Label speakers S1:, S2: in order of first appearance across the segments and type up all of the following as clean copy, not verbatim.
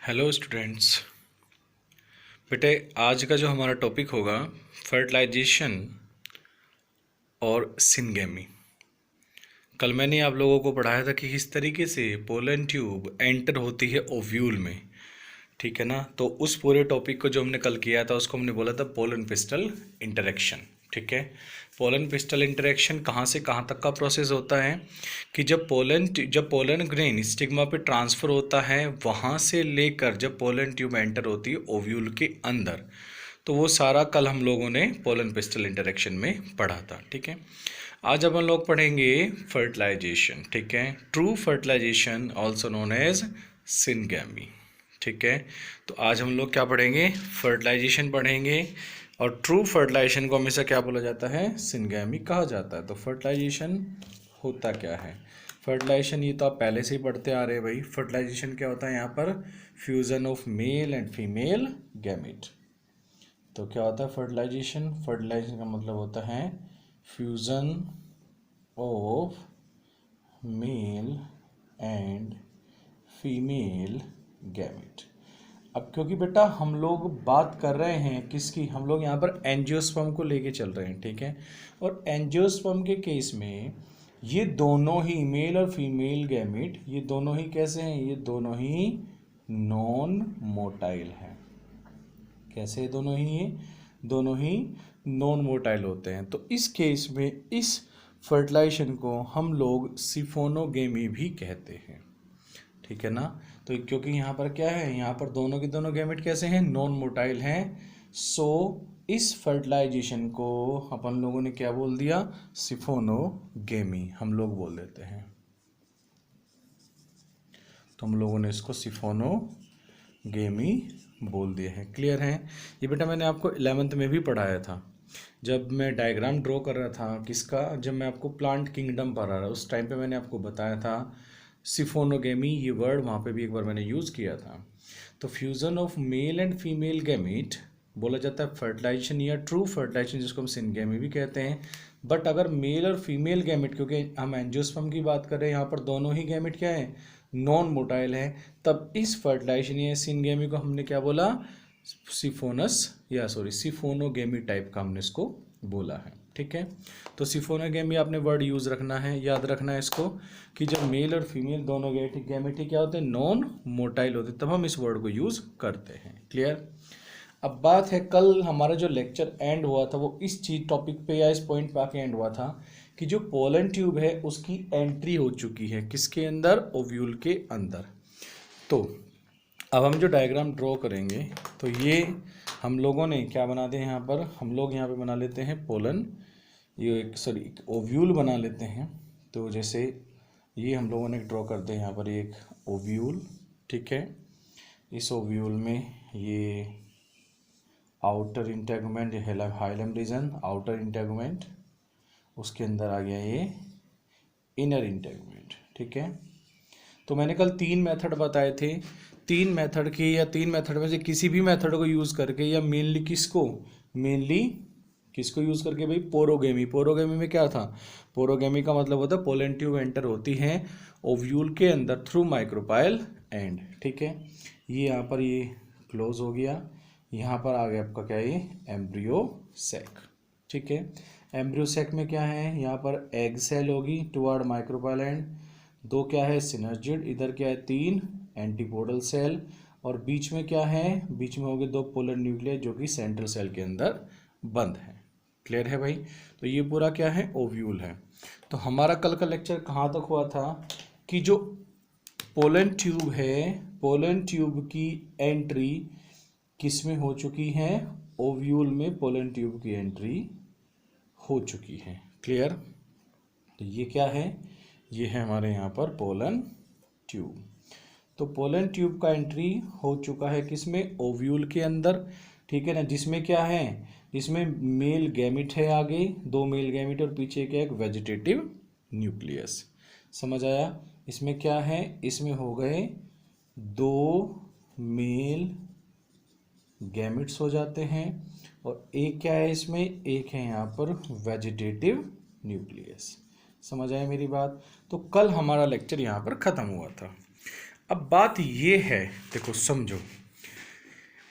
S1: Hello students. बेटे, आज का जो हमारा टॉपिक होगा फर्टिलाइजेशन और सिनगेमी। कल मैंने आप लोगों को पढ़ाया था कि किस तरीके से पोलन ट्यूब एंटर होती है ओव्यूल में। ठीक है ना। तो उस पूरे टॉपिक को जो हमने कल किया था उसको हमने बोला था पोलन पिस्टल इंटरेक्शन। ठीक है। पोलन पिस्टल इंटरेक्शन कहाँ से कहाँ तक का प्रोसेस होता है कि जब पोलन ग्रेन स्टिग्मा पे ट्रांसफ़र होता है, वहाँ से लेकर जब पोलन ट्यूब एंटर होती है ओव्यूल के अंदर, तो वो सारा कल हम लोगों ने पोलन पिस्टल इंटरेक्शन में पढ़ा था। ठीक है। आज अपन लोग पढ़ेंगे फर्टिलाइजेशन। ठीक है। True fertilization also known as syngamy. ठीक है। तो आज हम लोग क्या पढ़ेंगे? फर्टिलाइजेशन पढ़ेंगे। और ट्रू फर्टिलाइजेशन को हमेशा क्या बोला जाता है? सिनगेमी कहा जाता है। तो फर्टिलाइजेशन होता क्या है? फर्टिलाइजेशन ये तो आप पहले से ही पढ़ते आ रहे हैं भाई। फर्टिलाइजेशन क्या होता है? यहाँ पर fusion of male and female gamete. तो क्या होता है फर्टिलाइजेशन? फर्टिलाइजेशन का मतलब होता है fusion of male and female gamete. अब क्योंकि बेटा हम लोग बात कर रहे हैं किसकी, हम लोग यहाँ पर एंजियोस्पर्म को लेके चल रहे हैं। ठीक है। और एंजियोस्पर्म के केस में ये दोनों ही मेल और फीमेल गैमेट, ये दोनों ही कैसे हैं? ये दोनों ही नॉन मोटाइल हैं। कैसे दोनों ही? ये दोनों ही नॉन मोटाइल होते हैं। तो इस केस में इस फर्टिलाइजेशन को हम लोग सिफोनोगेमी भी कहते हैं। ठीक है ना। तो क्योंकि यहाँ पर क्या है, यहाँ पर दोनों के दोनों गैमेट कैसे हैं? नॉन मोटाइल हैं। सो इस फर्टिलाइजेशन को अपन लोगों ने क्या बोल दिया? सिफोनोगेमी हम लोग बोल देते हैं। तो हम लोगों ने इसको सिफोनोगेमी बोल दिए हैं। क्लियर है? ये बेटा मैंने आपको 11th में भी पढ़ाया था, जब मैं डायग्राम ड्रॉ कर रहा था किसका, जब मैं आपको प्लांट किंगडम पढ़ा रहा, उस टाइम पे मैंने आपको बताया था सिफोनोगेमी, ये वर्ड वहाँ पे भी एक बार मैंने यूज़ किया था। तो fusion of male and female gamete बोला जाता है फर्टिलाइजेशन या ट्रू फर्टिलाइजेशन, जिसको हम सिनगेमी भी कहते हैं। बट अगर मेल और फीमेल गैमेट, क्योंकि हम एंजियोस्पर्म की बात कर रहे हैं, यहाँ पर दोनों ही गैमेट क्या है? नॉन मोटाइल है। तब इस फर्टिलाइजेशन या सिनगेमी को हमने क्या बोला? सिफोनोगेमी टाइप का हमने इसको बोला है। ठीक है। तो सिफोनोगेमी आपने वर्ड यूज़ रखना है, याद रखना है इसको, कि जब मेल और फीमेल दोनों गैमेट क्या होते हैं? नॉन मोटाइल होते हैं, तब हम इस वर्ड को यूज़ करते हैं। क्लियर? अब बात है, कल हमारा जो लेक्चर एंड हुआ था वो इस चीज टॉपिक पे या इस पॉइंट पे आके एंड हुआ था कि जो पोलन ट्यूब है उसकी एंट्री हो चुकी है किसके अंदर? ओव्यूल के अंदर। तो अब हम जो डायग्राम ड्रॉ करेंगे, तो ये हम लोगों ने क्या बना दिया यहाँ पर? हम लोग यहाँ पे बना लेते हैं पोलन, ये एक ओव्यूल बना लेते हैं। तो जैसे ये हम लोगों ने ड्रॉ कर दिया यहाँ पर एक ओव्यूल। ठीक है। इस ओव्यूल में ये outer integument, hilum region outer integument, उसके अंदर आ गया ये इनर इंटेगुमेंट। ठीक है। तो मैंने कल 3 मेथड बताए थे। 3 मेथड के या 3 मेथड में से किसी भी मेथड को यूज़ करके, या मेनली किसको यूज़ करके भाई? पोरोगेमी। पोरोगेमी में क्या था? पोरोगेमी का मतलब होता है पोलन ट्यूब एंटर होती है ओव्यूल के अंदर थ्रू माइक्रोपाइल एंड। ठीक है। ये यहाँ पर ये क्लोज हो गया, यहाँ पर आ गया आपका क्या? ये एम्ब्रियो सैक। ठीक है। एम्ब्रियो सैक में क्या है? यहाँ पर एग सेल होगी टुवर्ड माइक्रोपाइल एंड, 2 क्या है? सिनर्जिड, इधर क्या है? 3 एंटीपोडल सेल, और बीच में क्या है? बीच में हो गए 2 पोलर न्यूक्लियस जो कि सेंट्रल सेल के अंदर बंद है। क्लियर है भाई? तो ये पूरा क्या है? ओव्यूल है। तो हमारा कल का लेक्चर कहाँ तक हुआ था कि जो पोलन ट्यूब है, पोलन ट्यूब की एंट्री किस में हो चुकी है? ओव्यूल में पोलन ट्यूब की एंट्री हो चुकी है। क्लियर? तो ये क्या है? ये है हमारे यहाँ पर पोलन ट्यूब। तो पोलन ट्यूब का एंट्री हो चुका है किसमें? ओव्यूल के अंदर। ठीक है ना। जिसमें क्या है? इसमें मेल गैमिट है, आगे 2 मेल गैमिट और पीछे क्या? एक वेजिटेटिव न्यूक्लियस। समझ आया? इसमें क्या है? इसमें हो गए 2 मेल गैमिट्स हो जाते हैं, और एक क्या है इसमें? एक है यहाँ पर वेजिटेटिव न्यूक्लियस। समझ आया मेरी बात? तो कल हमारा लेक्चर यहाँ पर ख़त्म हुआ था। अब बात ये है, देखो समझो,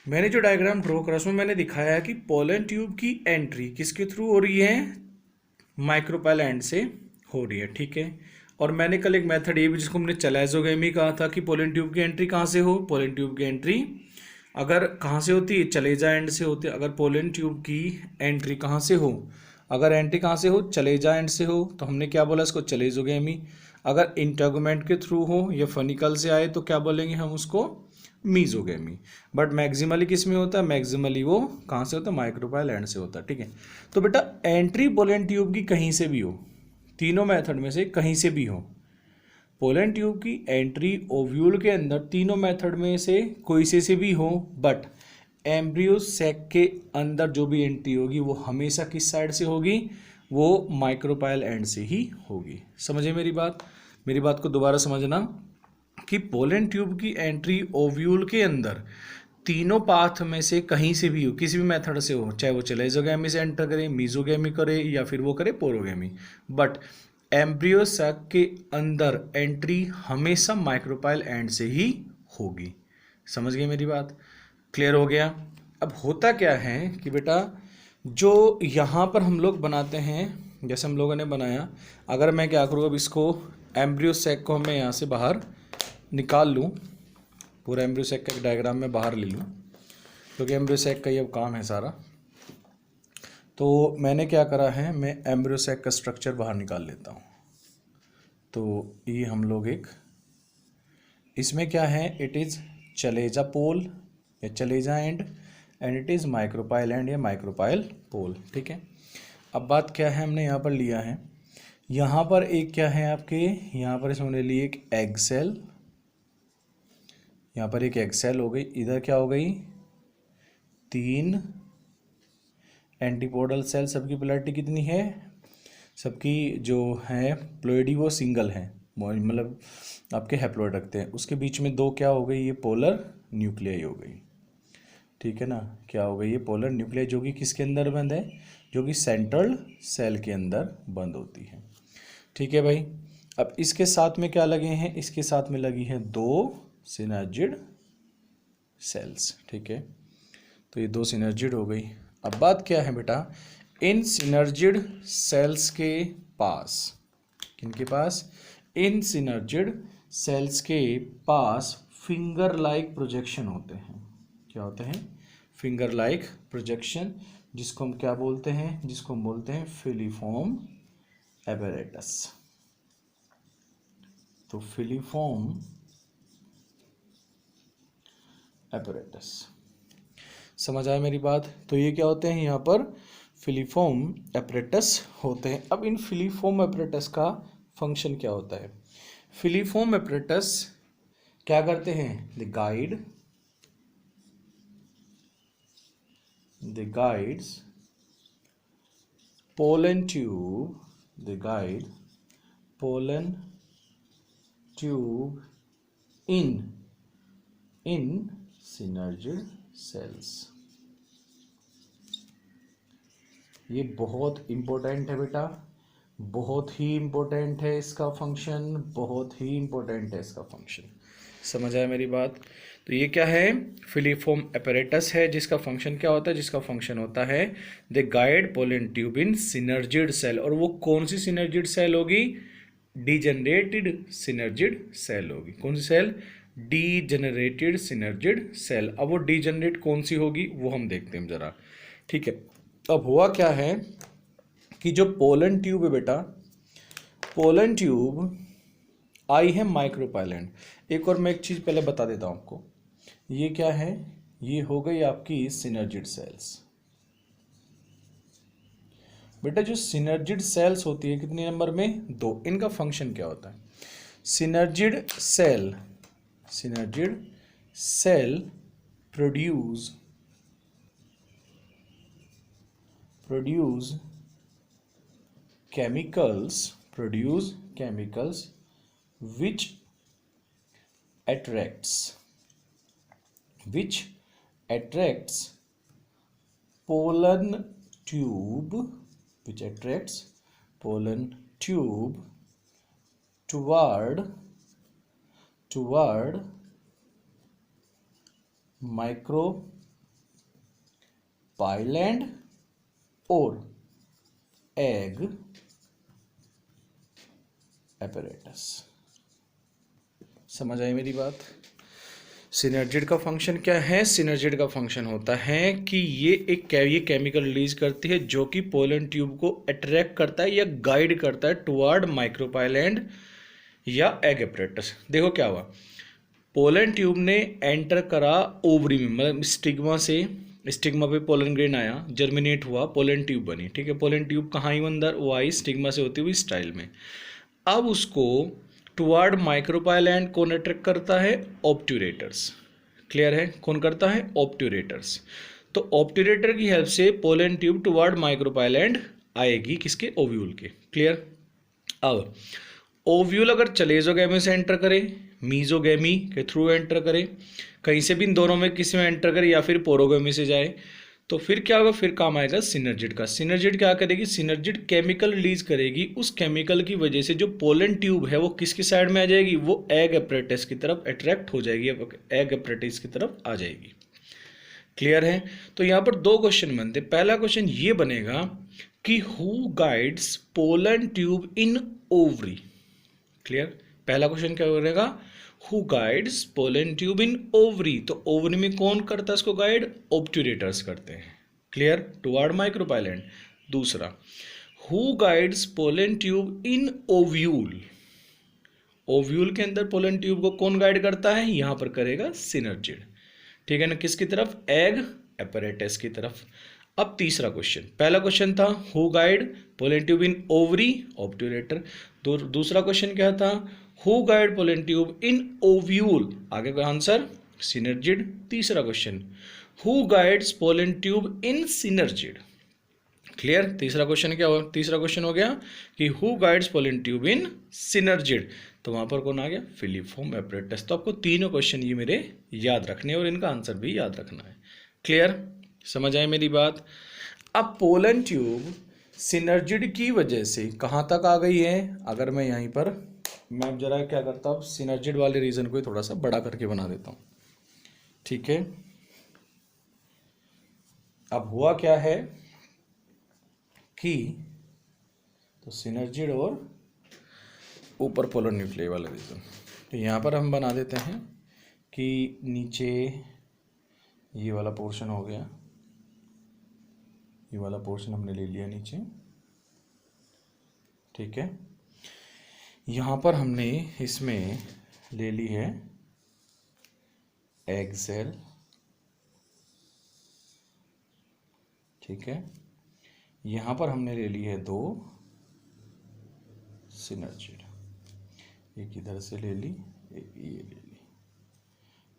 S1: मैंने जो डायग्राम ड्रॉ करा उसमें मैंने दिखाया है कि पोलन ट्यूब की एंट्री किसके थ्रू हो रही है, माइक्रोपाइल एंड से हो रही है, ठीक है। और मैंने कल एक मेथड ये भी जिसको हमने चलेजोगेमी कहा था कि पोलन ट्यूब की एंट्री कहाँ से हो, पोलन ट्यूब की एंट्री अगर कहाँ से होती है, चलेजा एंड से होती है। अगर पोलन ट्यूब की एंट्री कहाँ से हो, अगर एंट्री कहाँ से हो, चलेजा एंड से हो, तो हमने क्या बोला इसको, चलेजोगेमी। अगर इंटेगुमेंट के थ्रू हो या फनिकल से आए तो क्या बोलेंगे हम उसको, मीजोगेमी। बट मैक्सिमली किस में होता है, मैक्सिमली वो कहाँ से होता है, माइक्रोपाइल एंड से होता है, ठीक है। तो बेटा एंट्री पोलन ट्यूब की कहीं से भी हो, तीनों मेथड में से कहीं से भी हो, पोलन ट्यूब की एंट्री ओव्यूल के अंदर तीनों मेथड में से कोई से भी हो, बट एम्ब्रियो सैक के अंदर जो भी एंट्री होगी वो हमेशा किस साइड से होगी, वो माइक्रोपाइल एंड से ही होगी। समझे मेरी बात, मेरी बात को दोबारा समझना कि पोलन ट्यूब की एंट्री ओव्यूल के अंदर तीनों पाथ में से कहीं से भी हो, किसी भी मेथड से हो, चाहे वो चलेजोगेमी से एंटर करे, मीजोगेमी करे या फिर वो करे पोरोगेमी, बट एम्ब्रियो सैक के अंदर एंट्री हमेशा माइक्रोपाइल एंड से ही होगी। समझ गए मेरी बात, क्लियर हो गया। अब होता क्या है कि बेटा जो यहाँ पर हम लोग बनाते हैं, जैसे हम लोगों ने बनाया, अगर मैं क्या करूँ, अब इसको एम्ब्रियो सैक को मैं यहाँ से बाहर निकाल लूँ, पूरा एम्ब्रियो सैक का एक डायग्राम में बाहर ले लूँ, क्योंकि एम्ब्रियो सैक का ये अब काम है सारा। तो मैंने क्या करा है, मैं एम्ब्रियो सैक का स्ट्रक्चर बाहर निकाल लेता हूँ। तो ये हम लोग एक, इसमें क्या है, इट इज़ चलेजा पोल या चलेजा and it is micropyle and या माइक्रोपाइल पोल, ठीक है। अब बात क्या है, हमने यहाँ पर लिया है, यहाँ पर एक क्या है आपके, यहाँ पर इसमें हमने ली एक एग सेल, यहाँ पर एक एग सेल हो गई, इधर क्या हो गई, 3 एंटीपोडल सेल। सबकी पोलैरिटी कितनी है, सबकी जो है प्लोइडी वो सिंगल है, मतलब आपके हैप्लॉइड रखते हैं। उसके बीच में 2 क्या हो गई, ये पोलर न्यूक्लियाई हो गई, ठीक है ना। क्या हो गई, ये पोलर न्यूक्लियाई, जो कि किसके अंदर बंद है, जो कि सेंट्रल सेल के अंदर बंद होती है, ठीक है भाई। अब इसके साथ में क्या लगे हैं, इसके साथ में लगी हैं 2 सिनर्जिड सेल्स, ठीक है। तो ये 2 सिनर्जिड हो गई। अब बात क्या है बेटा, इन सिनर्जिड सेल्स के पास, किनके पास, इन सिनर्जिड सेल्स के पास फिंगर लाइक प्रोजेक्शन होते हैं। क्या होते हैं, फिंगर लाइक प्रोजेक्शन, जिसको हम क्या बोलते हैं, जिसको हम बोलते हैं फिलीफॉर्म एपैरेटस। तो फिलीफॉर्म एपैरेटस, समझ आया मेरी बात। तो ये क्या होते हैं, यहाँ पर फिलीफॉर्म एपैरेटस होते हैं। अब इन फिलीफॉर्म एपैरेटस का फंक्शन क्या होता है, फिलीफॉर्म एपैरेटस क्या करते हैं, the guides pollen tube in synergid cells। ये बहुत इंपॉर्टेंट है बेटा, बहुत ही इंपॉर्टेंट है इसका फंक्शन, बहुत ही इंपॉर्टेंट है इसका फंक्शन। समझ आया मेरी बात। तो ये क्या है, फिलीफॉर्म एपैरेटस है, जिसका फंक्शन क्या होता है, जिसका फंक्शन होता है the guide pollen tube in synergid cell. और वो कौन सी सिनर्जिड सेल होगी, डीजेनरेटेड सिनर्जिड सेल होगी। कौन सी सेल, डीजेनरेटेड सिनर्जिड सेल। अब वो डीजेनरेट कौन सी होगी वो हम देखते हैं जरा, ठीक है। अब हुआ क्या है कि जो पोलन ट्यूब है बेटा, पोलन ट्यूब आई है माइक्रोपाइल एंड। एक और मैं एक चीज़ पहले बता देता हूँ आपको, ये क्या है, ये हो गई आपकी सिनर्जिड सेल्स। बेटा जो सिनर्जिड सेल्स होती है कितने नंबर में, 2। इनका फंक्शन क्या होता है, synergid cell produce chemicals which attracts pollen tube toward toward micropylar end और एग एपरेटस। समझ आई मेरी बात? सिनर्जिड का फंक्शन क्या है? सिनर्जिड का फंक्शन होता है कि ये केमिकल रिलीज करती है जो कि पोलन ट्यूब को अट्रैक्ट करता है या गाइड करता है टुवर्ड माइक्रोपाइलैंड या एग एपरेटस। देखो क्या हुआ, पोलन ट्यूब ने एंटर करा ओवरी में, मतलब स्टिग्मा से, स्टिग्मा पे पोलन ग्रेन आया, जर्मिनेट हुआ, पोलन ट्यूब बनी। ठीक है, पोलन ट्यूब कहाँ आई अंदर? वो आई स्टिग्मा से होती हुई स्टाइल में। अब उसको टुवर्ड माइक्रोपाइलैंड कौन अट्रैक्ट करता है? ऑब्ट्यूरेटर्स। क्लियर है? कौन करता है? ऑब्ट्यूरेटर्स। तो ऑब्ट्यूरेटर की हेल्प से पोलन ट्यूब टुवर्ड माइक्रोपाइलैंड आएगी, किसके? ओव्यूल के। क्लियर? अब ओव्यूल अगर चलेजोगैमी से एंटर करे, मीजोगैमी के थ्रू एंटर करे, कहीं से भी इन दोनों में किसी में एंटर करे, या फिर पोरोगैमी से जाए, तो फिर क्या होगा? फिर काम आएगा सिनर्जिड का। सिनर्जिड क्या करेगी? सिनर्जिड केमिकल रिलीज करेगी। उस केमिकल की वजह से जो पोलन ट्यूब है वो किसकी साइड में आ जाएगी? वो एग एपरेटस की तरफ अट्रैक्ट हो जाएगी, एग एपरेटस की तरफ आ जाएगी। क्लियर है? तो यहाँ पर दो क्वेश्चन बनते। पहला क्वेश्चन ये बनेगा कि who guides pollen tube in ovary. Clear? पहला क्वेश्चन क्या बनेगा? Who guides pollen tube in ovary. तो ओवरी में कौन करता है इसको गाइड? ऑब्ट्यूरेटर्स करते हैं। क्लियर? टुवर्ड माइक्रोपाइलैंड। दूसरा, who guides pollen tube in ovule. Ovule के अंदर पोलन ट्यूब को कौन गाइड करता है? यहां पर करेगा सिनर्जिड। ठीक है ना? किसकी तरफ? एग एपरेटस की तरफ। अब तीसरा क्वेश्चन, पहला क्वेश्चन था who guide pollen tube in ovary, obturator. दूसरा क्वेश्चन क्या था? Who guide pollen tube in ovule, आगे का आंसर सिनर्जिड। तीसरा question, who guides pollen tube in synergid. Clear? तीसरा क्वेश्चन क्या हो? तीसरा क्वेश्चन हो गया कि who guides pollen tube in synergid. तो वहां पर कौन आ गया? Filiform apparatus. तो आपको तीनों क्वेश्चन ये मेरे याद रखने और इनका आंसर भी याद रखना है। क्लियर? समझ आए मेरी बात? अब पोलन ट्यूब सिनर्जिड की वजह से कहाँ तक आ गई है? अगर मैं यहीं पर, मैं अब जरा क्या करता हूँ, सिनर्जिड वाले रीजन को थोड़ा सा बड़ा करके बना देता हूँ। ठीक है, अब हुआ क्या है कि तो सिनर्जिड और ऊपर पोलर न्यूक्लियर वाला रीजन, तो यहाँ पर हम बना देते हैं कि नीचे ये वाला पोर्शन हो गया, ये वाला पोर्शन हमने ले लिया नीचे। ठीक है, यहाँ पर हमने इसमें ले ली है एग सेल। ठीक है, यहाँ पर हमने ले ली है दो सिनर्जिड, एक इधर से ले ली, एक ये ले ली।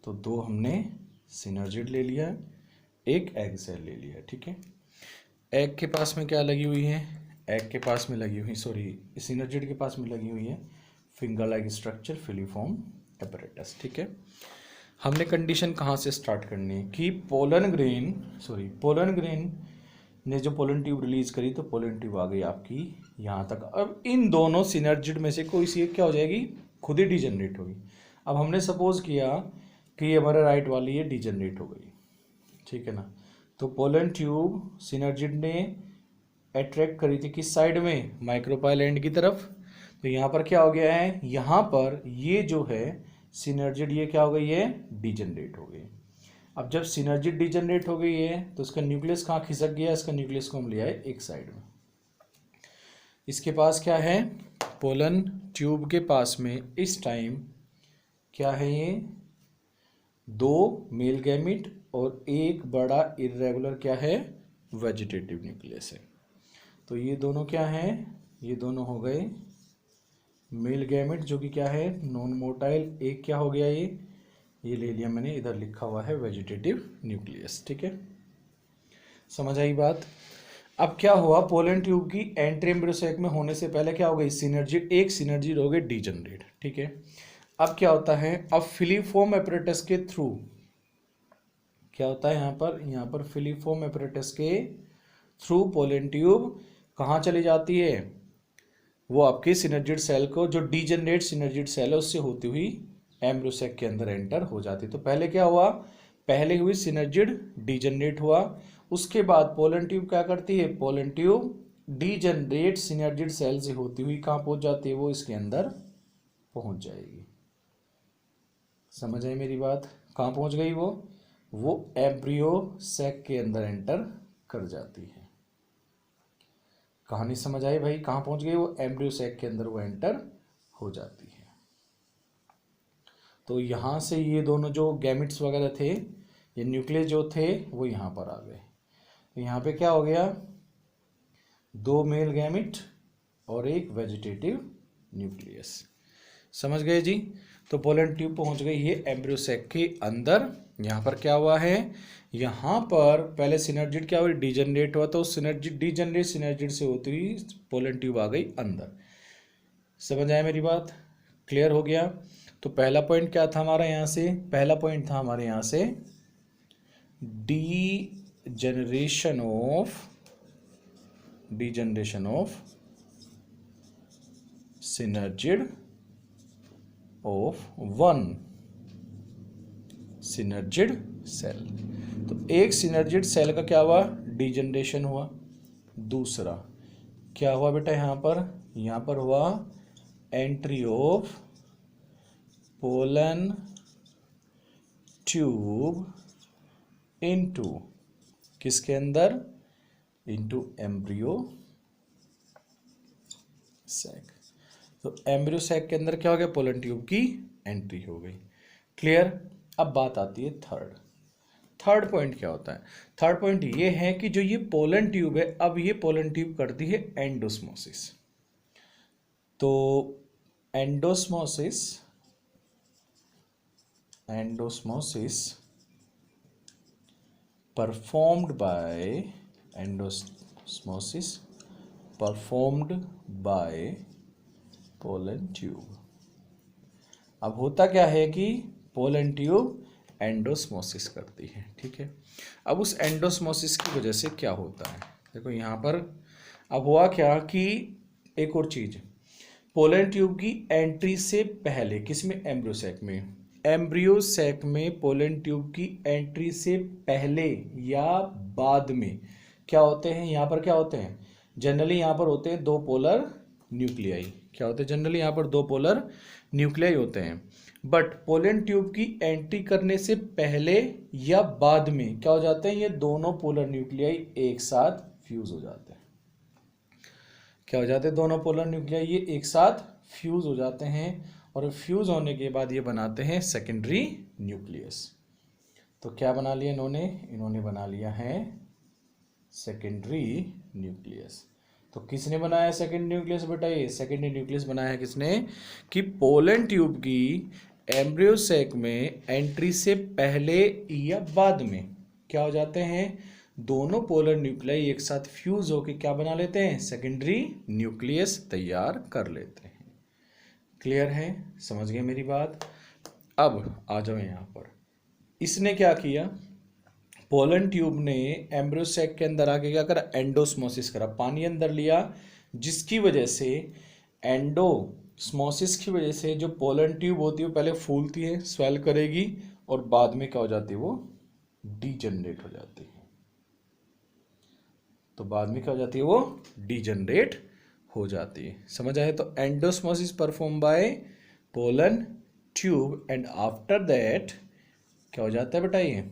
S1: तो दो हमने सिनर्जिड ले लिया, एक एग सेल ले लिया। ठीक है, एग के पास में क्या लगी हुई है? एग के पास में लगी हुई, सॉरी सिनर्जिड के पास में लगी हुई है finger like structure, filiform apparatus. ठीक है, हमने कंडीशन कहाँ से स्टार्ट करनी है कि पोलन ग्रेन ने जो पोलन ट्यूब रिलीज करी, तो पोलन ट्यूब आ गई आपकी यहाँ तक। अब इन दोनों सिनर्जिड में से कोई सी एक क्या हो जाएगी? खुद ही डिजनरेट होगी। अब हमने सपोज किया कि ये हमारे राइट वाली ये डिजनरेट हो गई। ठीक है ना, तो पोलन ट्यूब सिनर्जिड ने अट्रैक्ट करी थी किस साइड में? माइक्रोपाइल एंड की तरफ। तो यहाँ पर क्या हो गया है? यहाँ पर ये जो है सिनर्जिड, ये क्या हो गई है? डिजनरेट हो गई। अब जब सिनर्जिड डिजनरेट हो गई है तो इसका न्यूक्लियस कहाँ खिसक गया? इसका न्यूक्लियस को हम ले आए एक साइड में। इसके पास क्या है? पोलन ट्यूब के पास में इस टाइम क्या है? ये दो मेल गैमिट और एक बड़ा इर्रेगुलर क्या है? वेजिटेटिव न्यूक्लियस है। तो ये दोनों क्या हैं? ये दोनों हो गए मेल गैमिट, जो कि क्या है? Non motile. एक क्या हो गया? ये ले लिया मैंने, इधर लिखा हुआ है वेजिटेटिव न्यूक्लियस। ठीक है, समझ आई बात? अब क्या हुआ? पोलन ट्यूब की एंट्री एम्ब्रियोसाइक में होने से पहले क्या हो गई? सिनर्जिड, एक सिनर्जिड हो गए डिजनरेट। ठीक है, अब क्या होता है? अब फिलिफॉर्म एपरेटस के थ्रू क्या होता है? यहाँ पर फिलिफॉर्म एपरेटस के थ्रू पोलन ट्यूब कहाँ चली जाती है? वो आपके सिनर्जिड सेल को, जो डिजनरेट सिनर्जिड सेल है, उससे होती हुई एम्ब्रियो सैक के अंदर एंटर हो जाती है। तो पहले क्या हुआ, पहले हुई सिनर्जिड डीजनरेट हुआ, उसके बाद पोलन ट्यूब क्या करती है, pollen tube degenerate synergid cell से होती हुई कहाँ पहुंच जाती है, वो इसके अंदर पहुंच जाएगी। समझ आई मेरी बात, कहाँ पहुंच गई वो एम्ब्रियो सैक के अंदर एंटर कर जाती है। कहानी समझ आई भाई, कहाँ पहुंच गई वो एम्ब्रियो सैक के अंदर वो एंटर हो जाती है। तो यहाँ से ये दोनों जो गैमिट्स वगैरह थे, ये न्यूक्लियस जो थे वो यहाँ पर आ गए। तो यहाँ पे क्या हो गया, 2 मेल गैमिट और एक वेजिटेटिव न्यूक्लियस। समझ गए जी। तो पोलन ट्यूब पहुंच गई है एम्ब्रियो सैक के अंदर। यहाँ पर क्या हुआ है, यहाँ पर पहले सिनर्जिड क्या हुई, डीजनरेट हुआ, तो सिनर्जिड डीजनरेट सिनर्जिड से होती हुई पोलन ट्यूब आ गई अंदर। समझ आया मेरी बात, क्लियर हो गया। तो पहला पॉइंट क्या था हमारा यहाँ से, पहला पॉइंट था हमारे यहाँ से degeneration of synergid of one synergid cell. तो एक सिनर्जिड सेल का क्या हुआ, डीजनरेशन हुआ। दूसरा क्या हुआ बेटा, यहाँ पर हुआ entry of pollen tube into किसके अंदर, इनटू एम्ब्रियो सैक। तो एम्ब्रियो सैक के अंदर क्या हो गया, पोलन ट्यूब की एंट्री हो गई। क्लियर। अब बात आती है थर्ड पॉइंट क्या होता है। थर्ड पॉइंट ये है कि जो ये पोलन ट्यूब है, अब ये पोलन ट्यूब करती है एंडोस्मोसिस। तो endosmosis performed by pollen tube. अब होता क्या है कि पोलन ट्यूब एंडोस्मोसिस करती है, ठीक है। अब उस एंडोस्मोसिस की वजह से क्या होता है, देखो यहाँ पर अब हुआ क्या कि एक और चीज, पोलन ट्यूब की एंट्री से पहले किसमें, एम्ब्रियो सैक में, एम्ब्रियो सैक में पोलन ट्यूब की एंट्री से पहले या बाद में क्या होते हैं, यहाँ पर क्या होते हैं, जनरली यहाँ पर होते हैं 2 पोलर न्यूक्लियाई। क्या होते हैं, जनरली यहाँ पर 2 पोलर न्यूक्लियाई होते हैं। बट पोलन ट्यूब की एंट्री करने से पहले या बाद में क्या हो जाते हैं, ये दोनों पोलर न्यूक्लियाई एक साथ फ्यूज हो जाते हैं। क्या हो जाते हैं, दोनों पोलर न्यूक्लियाई ये एक साथ फ्यूज हो जाते हैं, और फ्यूज होने के बाद ये बनाते हैं सेकेंडरी न्यूक्लियस। तो क्या बना लिया इन्होंने बना लिया है सेकेंडरी न्यूक्लियस। तो किसने बनाया सेकेंडरी न्यूक्लियस बेटा, ये सेकेंडरी न्यूक्लियस बनाया है किसने, कि पोलन ट्यूब की एम्ब्रियो सैक में एंट्री से पहले या बाद में क्या हो जाते हैं, दोनों पोलर न्यूक्लियाई एक साथ फ्यूज होकर क्या बना लेते हैं, सेकेंडरी न्यूक्लियस तैयार कर लेते हैं। क्लियर है, समझ गए मेरी बात। अब आ जाओ यहाँ पर, इसने क्या किया, पोलन ट्यूब ने एम्ब्रियो सैक के अंदर आके क्या करा, एंडोस्मोसिस करा, पानी अंदर लिया, जिसकी वजह से एंडोस्मोसिस की वजह से जो पोलन ट्यूब होती है वो पहले फूलती है, स्वेल करेगी, और बाद में क्या हो जाती है, वो डीजनरेट हो जाती है। तो बाद में क्या हो जाती है, वो डीजनरेट हो जाती है। समझ आए। तो endosmosis perform by pollen tube, and after that क्या हो जाता है बेटा ये,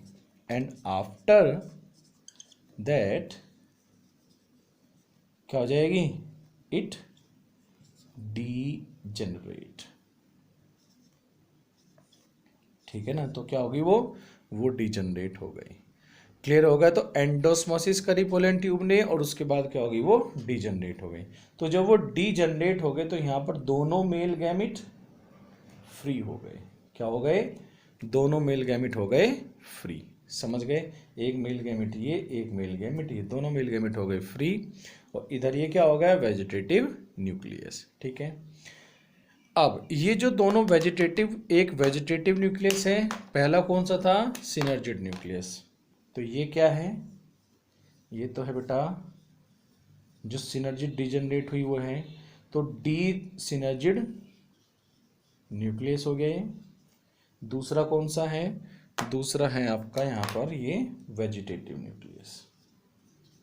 S1: एंड आफ्टर दैट क्या हो जाएगी, इट डीजनरेट। ठीक है ना, तो क्या होगी वो डीजनरेट हो गई। क्लियर हो गया। तो एंडोस्मोसिस करी पोलन ट्यूब ने, और उसके बाद क्या होगी, वो डीजनरेट हो गई। तो जब वो डीजनरेट हो गए तो यहाँ पर दोनों मेल गैमिट फ्री हो गए। क्या हो गए, दोनों मेल गैमिट हो गए फ्री। समझ गए, एक मेल गैमिट ये, एक मेल गैमिट ये, दोनों मेल गैमिट हो गए फ्री, और इधर ये क्या हो गया, वेजिटेटिव न्यूक्लियस। ठीक है। अब ये जो दोनों एक वेजिटेटिव न्यूक्लियस है, पहला कौन सा था, सिनर्जिड न्यूक्लियस। तो ये क्या है, ये तो है बेटा जो सिनर्जिड डीजनरेट हुई वो है, तो डी सिनर्जिड न्यूक्लियस हो गया ये। दूसरा कौन सा है? दूसरा है आपका यहाँ पर ये वेजिटेटिव न्यूक्लियस।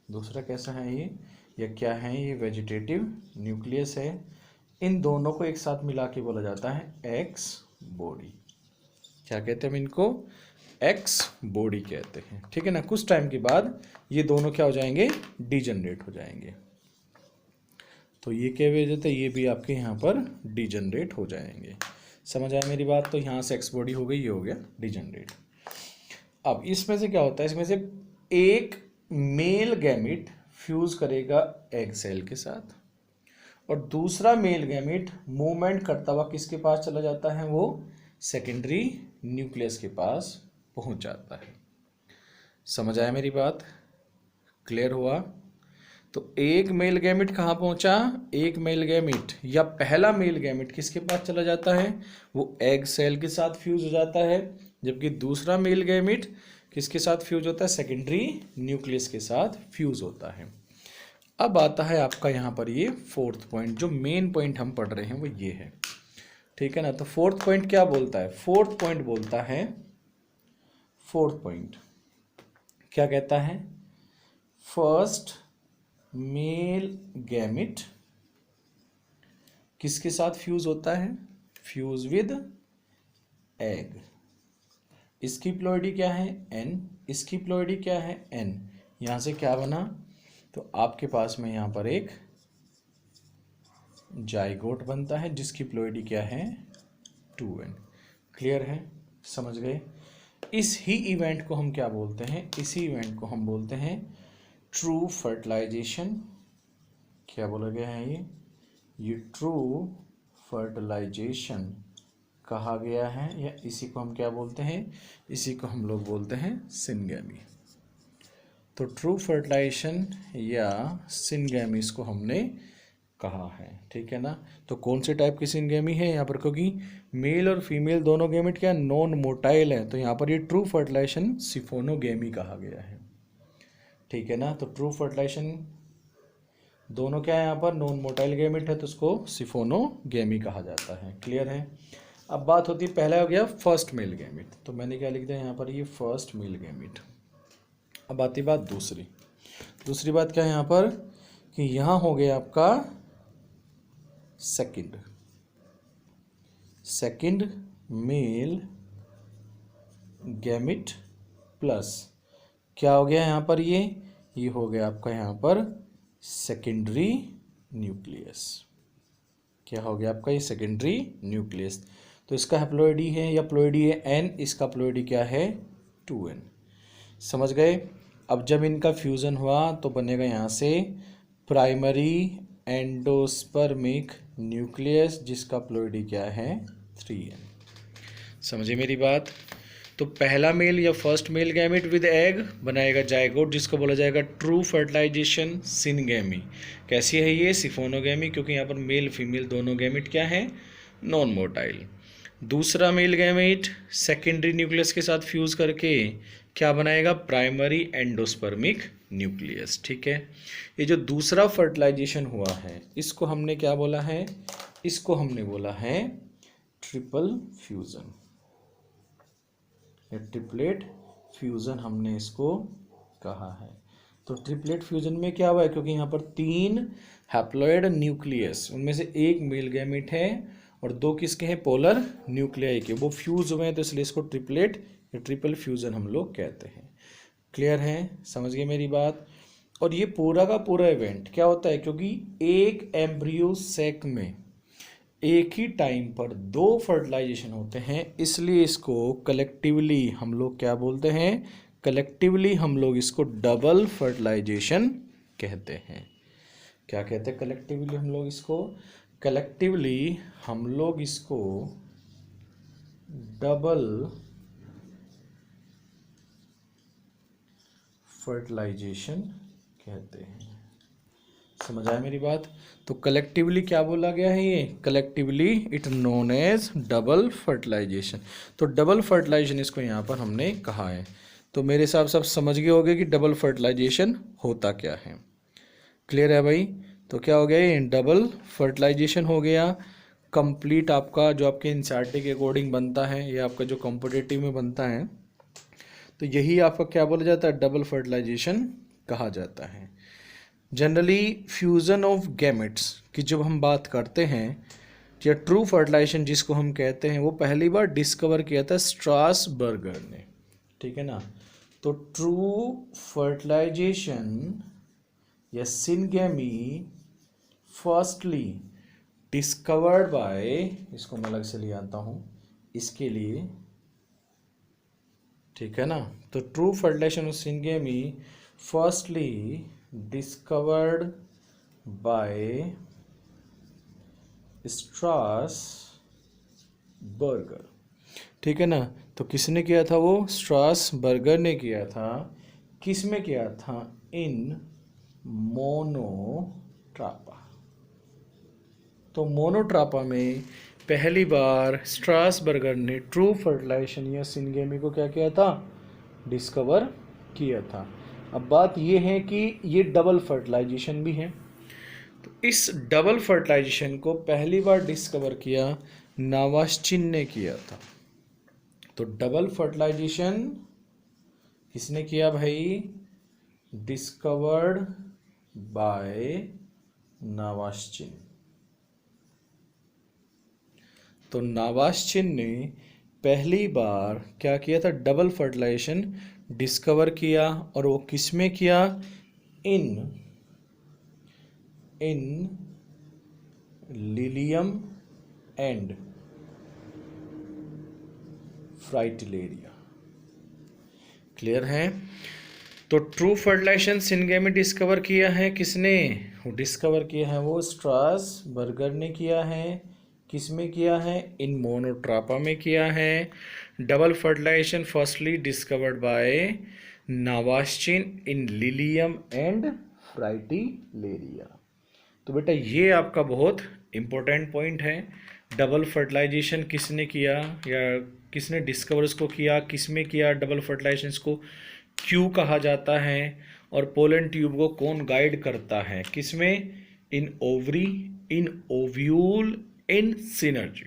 S1: दूसरा कैसा है ये क्या है? ये वेजिटेटिव न्यूक्लियस है। इन दोनों को एक साथ मिला के बोला जाता है एक्स बॉडी। क्या कहते हैं हम इनको? एक्स बॉडी कहते हैं, ठीक है ना। कुछ टाइम के बाद ये दोनों क्या हो जाएंगे? डीजनरेट हो जाएंगे। तो ये क्या वजह थे? ये भी आपके यहाँ पर डीजनरेट हो जाएंगे। समझ आया मेरी बात? तो यहाँ से एक्स बॉडी हो गई, ये हो गया डीजनरेट। अब इसमें से क्या होता है? इसमें से एक मेल गैमिट फ्यूज करेगा एग सेल के साथ और दूसरा मेल गैमिट मूवमेंट करता हुआ किसके पास चला जाता है? वो सेकेंडरी न्यूक्लियस के पास पहुंच जाता है। समझ आया मेरी बात? क्लियर हुआ? तो एक मेल गैमिट कहाँ पहुंचा? एक मेल गैमिट या पहला मेल गैमिट किसके पास चला जाता है? वो एग सेल के साथ फ्यूज हो जाता है, जबकि दूसरा मेल गैमिट किसके साथ फ्यूज होता है? सेकेंडरी न्यूक्लियस के साथ फ्यूज होता है। अब आता है आपका यहाँ पर ये फोर्थ पॉइंट, जो मेन पॉइंट हम पढ़ रहे हैं वो ये है, ठीक है ना। तो फोर्थ पॉइंट क्या बोलता है? फोर्थ पॉइंट बोलता है, फोर्थ पॉइंट क्या कहता है? फर्स्ट मेल गैमिट किसके साथ फ्यूज होता है? Fuse with egg. इसकी प्लॉइडी क्या है? एन। इसकी प्लॉइडी क्या है? एन। यहां से क्या बना? तो आपके पास में यहां पर एक जाइगोट बनता है जिसकी प्लॉइडी क्या है? 2n। क्लियर है? समझ गए? इस ही इवेंट को हम क्या बोलते हैं? इसी इवेंट को हम बोलते हैं ट्रू फर्टिलाइजेशन। क्या बोला गया है? ये ट्रू फर्टिलाइजेशन कहा गया है, या इसी को हम क्या बोलते हैं? इसी को हम लोग बोलते हैं सिनगैमी। तो ट्रू फर्टिलाइजेशन या सिनगैमी इसको हमने कहा है, ठीक है ना। तो कौन से टाइप की सिनगैमी है यहाँ पर? क्योंकि मेल और फीमेल दोनों गैमेट क्या नॉन मोटाइल है, तो यहाँ पर ये ट्रू फर्टिलाइजेशन सिफोनोगैमी कहा गया है, ठीक है ना। तो ट्रू फर्टिलाइजेशन दोनों क्या है यहाँ पर? नॉन मोटाइल गैमेट है, तो उसको सिफोनोगैमी कहा जाता है। क्लियर है? अब बात होती है, पहला हो गया फर्स्ट मेल गैमेट, तो मैंने क्या लिख दिया यहाँ पर? ये फर्स्ट मेल गैमेट। अब आती बात दूसरी। दूसरी बात क्या है यहाँ पर? कि यहाँ हो गया आपका सेकंड मेल गैमेट प्लस क्या हो गया यहाँ पर? ये हो गया आपका यहाँ पर सेकेंडरी न्यूक्लियस। क्या हो गया आपका? ये सेकेंडरी न्यूक्लियस। तो इसका हैप्लॉइडी है या प्लॉइडी है n, इसका प्लॉइडी क्या है? 2n। समझ गए? अब जब इनका फ्यूज़न हुआ तो बनेगा यहाँ से प्राइमरी एंडोस्पर्मिक न्यूक्लियस, जिसका प्लॉइडी क्या है? 3n। समझे मेरी बात? तो पहला मेल या first male gamete with egg बनाएगा जाइगोट, जिसको बोला जाएगा ट्रू फर्टिलाइजेशन सिनगैमी। कैसी है ये? सिफोनोगैमी, क्योंकि यहाँ पर मेल फीमेल दोनों गैमेट क्या है? Non motile. दूसरा मेल गैमेट सेकेंडरी न्यूक्लियस के साथ फ्यूज करके क्या बनाएगा? प्राइमरी एंडोस्पर्मिक न्यूक्लियस, ठीक है। ये जो दूसरा फर्टिलाइजेशन हुआ है इसको हमने क्या बोला है? इसको हमने बोला है ट्रिपल फ्यूजन या ट्रिपलेट फ्यूजन हमने इसको कहा है। तो ट्रिपलेट फ्यूजन में क्या हुआ है? क्योंकि यहाँ पर 3 हैप्लॉइड न्यूक्लियस, उनमें से एक मेल गैमेट है और 2 किसके हैं? पोलर न्यूक्लियाई के, वो फ्यूज हुए हैं, तो इसलिए इसको ट्रिपलेट या ट्रिपल फ्यूजन हम लोग कहते हैं। क्लियर है? समझ गए मेरी बात? और ये पूरा का पूरा इवेंट क्या होता है? क्योंकि एक एम्ब्रियो सैक में एक ही टाइम पर 2 फर्टिलाइजेशन होते हैं, इसलिए इसको कलेक्टिवली हम लोग क्या बोलते हैं? कलेक्टिवली हम लोग इसको डबल फर्टिलाइजेशन कहते हैं। क्या कहते हैं कलेक्टिवली हम लोग इसको? कलेक्टिवली हम लोग इसको डबल फर्टिलाइजेशन कहते हैं। समझ आया मेरी बात? तो कलेक्टिवली क्या बोला गया है? ये collectively it known as double fertilization. तो डबल फर्टिलाइजेशन इसको यहाँ पर हमने कहा है। तो मेरे हिसाब से आप समझ गए होंगे कि डबल फर्टिलाइजेशन होता क्या है। क्लियर है भाई? तो क्या हो गया? ये डबल फर्टिलाइजेशन हो गया। कंप्लीट आपका जो आपके एनसीईआरटी के अकॉर्डिंग बनता है या आपका जो कॉम्पिटिटिव में बनता है, तो यही आपका क्या बोला जाता है, डबल फर्टिलाइजेशन कहा जाता है। जनरली फ्यूज़न ऑफ गैमेट्स की जब हम बात करते हैं, या ट्रू फर्टिलाइजेशन जिसको हम कहते हैं, वो पहली बार डिस्कवर किया था स्ट्रासबर्गर ने, ठीक है ना। तो ट्रू फर्टिलाइजेशन या सिनगेमी फर्स्टली डिस्कवर्ड बाय, इसको मैं अलग से ले आता हूँ इसके लिए, ठीक है ना। तो true fertilization of syngamy firstly discovered by Strasburger, ठीक है ना। तो किसने किया था वो, स्ट्रासबर्गर ने किया था। किस में किया था, इन मोनोट्रापा। तो मोनोट्रापा में पहली बार स्ट्रासबर्गर ने ट्रू फर्टिलाइजेशन या सिनगेमी को क्या किया था, डिस्कवर किया था। अब बात ये है कि ये डबल फर्टिलाइजेशन भी है। तो इस डबल फर्टिलाइजेशन को पहली बार डिस्कवर किया नावास्चिन ने किया था। तो डबल फर्टिलाइजेशन किसने किया भाई, डिस्कवर्ड बाय नावास्चिन। तो नावास्चिन ने पहली बार क्या किया था, डबल फर्टिलाइजेशन डिस्कवर किया, और वो किस में किया, इन लिलियम एंड फ्राइटिलेरिया। क्लियर है। तो ट्रू फर्टिलाइजेशन सिनगेमी डिस्कवर किया है किसने, वो डिस्कवर किया है वो स्ट्रासबर्गर ने किया है। किस में किया है, इन मोनोट्रापा में किया है। Double fertilization firstly discovered by Nawaschin in Lilium and Fritillaria. तो बेटा ये आपका बहुत इम्पोर्टेंट पॉइंट है। डबल फर्टिलाइजेशन किसने किया या किसने डिस्कवर उसको किया, किस में किया डबल फर्टिलाइजेशन को, क्यों कहा जाता है, और पोलन ट्यूब को कौन गाइड करता है, किस में, in ovary, in ovule, in synergy.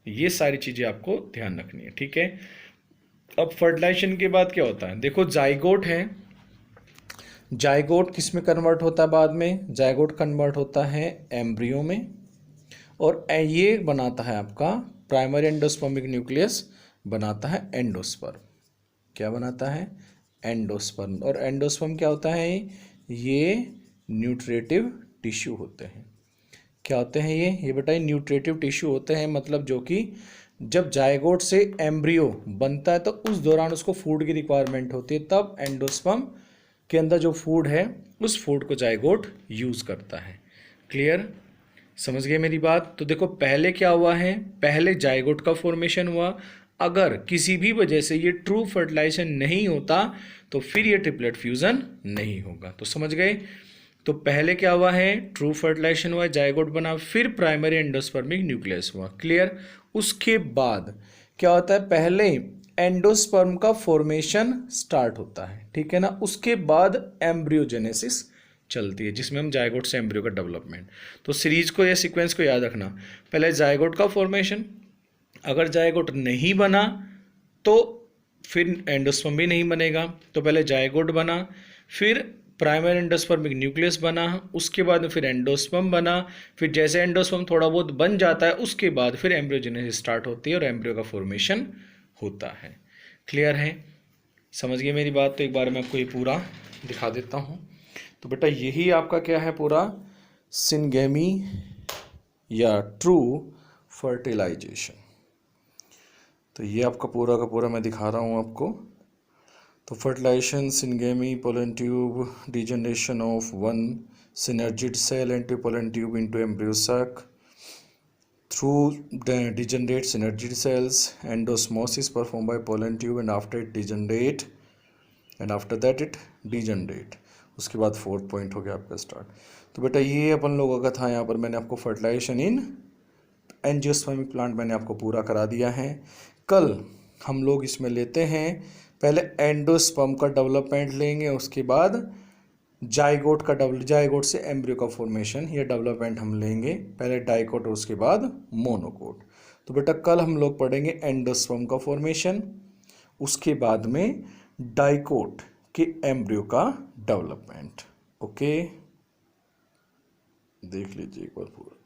S1: ये सारी चीज़ें आपको ध्यान रखनी है, ठीक है। अब फर्टिलाइजेशन के बाद क्या होता है, देखो जाइगोट है, जाइगोट किस में कन्वर्ट होता है बाद में, जाइगोट कन्वर्ट होता है एम्ब्रियो में, और ये बनाता है आपका प्राइमरी एंडोस्पर्मिक न्यूक्लियस बनाता है एंडोस्पर्म। क्या बनाता है, एंडोस्पर्म। और एंडोस्पर्म क्या होता है, ये न्यूट्रिटिव टिश्यू होते हैं। क्या होते हैं ये बेटा, न्यूट्रिटिव टिश्यू होते हैं, मतलब जो कि जब जाइगोट से एम्ब्रियो बनता है तो उस दौरान उसको फूड की रिक्वायरमेंट होती है, तब एंडोस्पर्म के अंदर जो फूड है उस फूड को जाइगोट यूज़ करता है। क्लियर, समझ गए मेरी बात। तो देखो पहले क्या हुआ है, पहले जाइगोट का फॉर्मेशन हुआ, अगर किसी भी वजह से ये ट्रू फर्टिलाइजेशन नहीं होता तो फिर ये ट्रिपलेट फ्यूजन नहीं होगा। तो समझ गए। तो पहले क्या हुआ है, ट्रू फर्टिलाइजेशन हुआ, जाइगोट बना, फिर प्राइमरी एंडोस्पर्मिक न्यूक्लियस हुआ। क्लियर। उसके बाद क्या होता है, पहले एंडोस्पर्म का फॉर्मेशन स्टार्ट होता है, ठीक है ना। उसके बाद एम्ब्रियोजेनेसिस चलती है, जिसमें हम जाइगोट से एम्ब्रियो का डेवलपमेंट। तो सीरीज को या सीक्वेंस को याद रखना, पहले जाइगोट का फॉर्मेशन, अगर जाइगोट नहीं बना तो फिर एंडोस्पर्म भी नहीं बनेगा। तो पहले जाइगोट बना, फिर प्राइमरी एंडोस्पर्मिक न्यूक्लियस बना, उसके बाद फिर एंडोस्पर्म बना, फिर जैसे एंडोस्पर्म थोड़ा बहुत बन जाता है उसके बाद फिर एम्ब्रियोजेनेसिस स्टार्ट होती है और एम्ब्रियो का फॉर्मेशन होता है। क्लियर है, समझ गए मेरी बात। तो एक बार मैं आपको ये पूरा दिखा देता हूँ। तो बेटा यही आपका क्या है, पूरा सिनगेमी या ट्रू फर्टिलाइजेशन। तो ये आपका पूरा का पूरा मैं दिखा रहा हूँ आपको। तो fertilization, syngamy, pollen tube, degeneration of one synergid cell into pollen tube into embryo sac through the degenerate synergid cells, endosmosis performed by pollen tube and after it degenerate and after that it degenerate। उसके बाद 4th point हो गया आपका start. तो बेटा ये अपन लोगों का था, यहाँ पर मैंने आपको फर्टिलाइजेशन इन एंजियोस्पर्मिक प्लांट मैंने आपको पूरा करा दिया है। कल हम लोग इसमें लेते हैं, पहले एंडोस्पर्म का डेवलपमेंट लेंगे, उसके बाद जाइगोट जाइगोट से एम्ब्रियो का फॉर्मेशन या डेवलपमेंट हम लेंगे, पहले डाइकोट और उसके बाद मोनोकोट। तो बेटा कल हम लोग पढ़ेंगे एंडोस्पर्म का फॉर्मेशन, उसके बाद में डाइकोट के एम्ब्रियो का डेवलपमेंट। ओके, देख लीजिए एक बार पूरा।